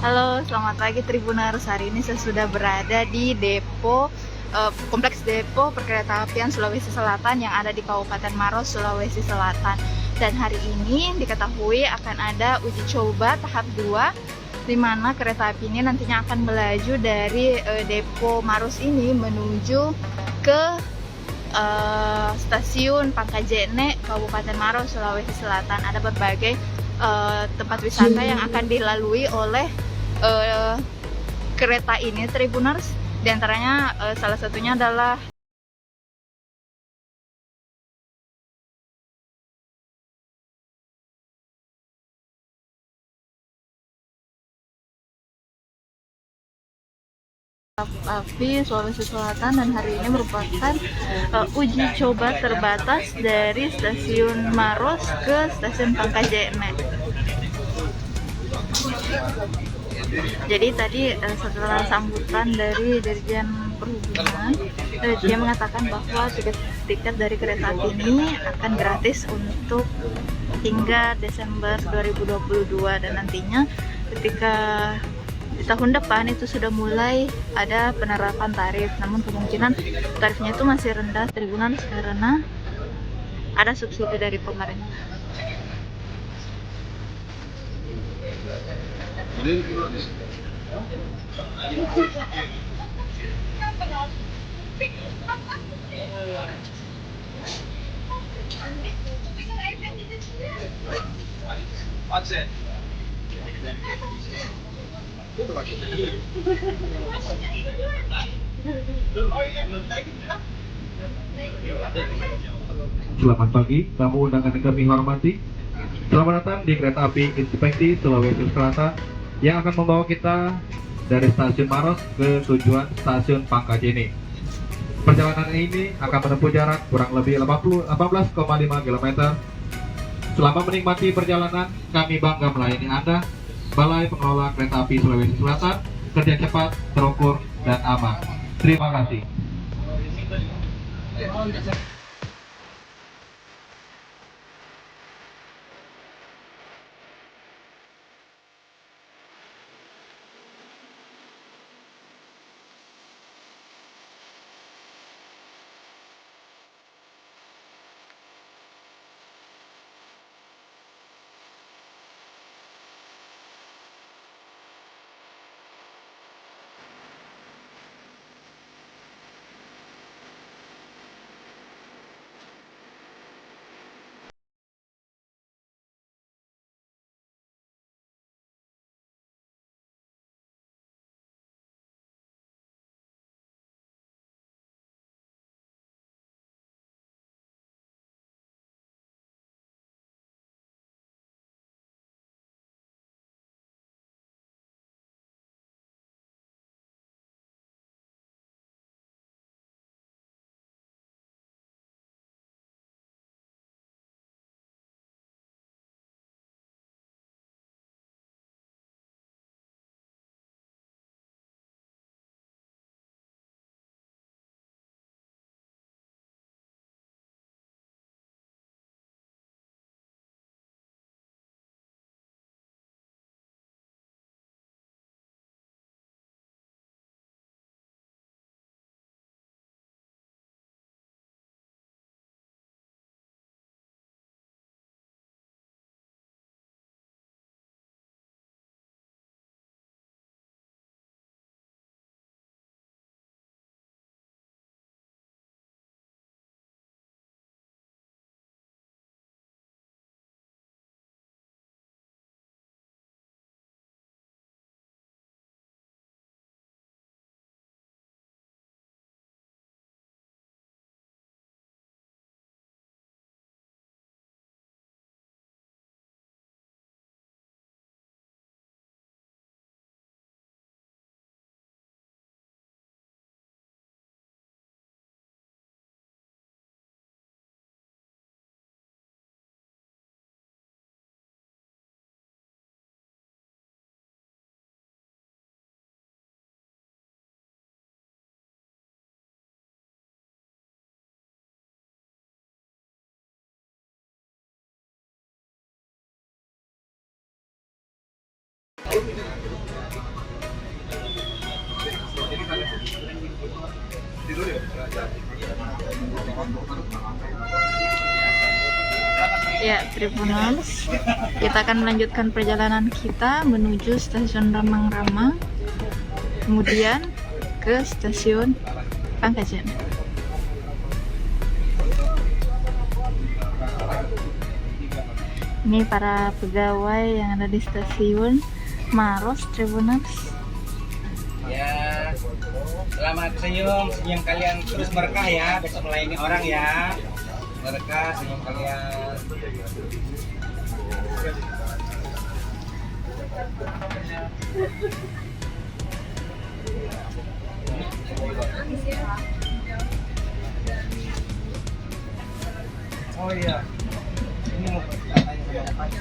Halo, selamat pagi Tribuners. Hari ini saya sudah berada di Kompleks Depo Perkeretaapian Sulawesi Selatan yang ada di Kabupaten Maros, Sulawesi Selatan. Dan hari ini diketahui akan ada uji coba tahap 2, di mana kereta api ini nantinya akan melaju dari Depo Maros ini menuju ke stasiun Pangkajene, Kabupaten Maros, Sulawesi Selatan. Ada berbagai tempat wisata yang akan dilalui oleh kereta ini, Tribuners. Di antaranya salah satunya adalah api Sulawesi Selatan, dan hari ini merupakan uji coba terbatas dari stasiun Maros ke stasiun Pangkajene. Jadi tadi setelah sambutan dari Dirjen Perhubungan, dia mengatakan bahwa tiket dari kereta api ini akan gratis untuk hingga Desember 2022, dan nantinya ketika di tahun depan itu sudah mulai ada penerapan tarif. Namun kemungkinan tarifnya itu masih rendah, Tribunan, karena ada subsidi dari pemerintah. Selamat pagi, tamu undangan yang kami hormati. Selamat datang di kereta api Inspeksi Sulawesi Selatan yang akan membawa kita dari stasiun Maros ke tujuan stasiun Pangkajene. Perjalanan ini akan menempuh jarak kurang lebih 18,5 km. Selama menikmati perjalanan, kami bangga melayani Anda. Balai Pengelola Kereta Api Sulawesi Selatan, kerja cepat, terukur, dan aman. Terima kasih. Ya, Tribuners, kita akan melanjutkan perjalanan kita menuju stasiun Ramang-Ramang, kemudian ke stasiun Pangkajen. Ini para pegawai yang ada di stasiun Maros, Tribuners. Ya, selamat senyum, senyum kalian terus berkah ya, besok melayani orang ya. Berkah senyum kalian. Oh iya, ini mau bertanya sama Pak.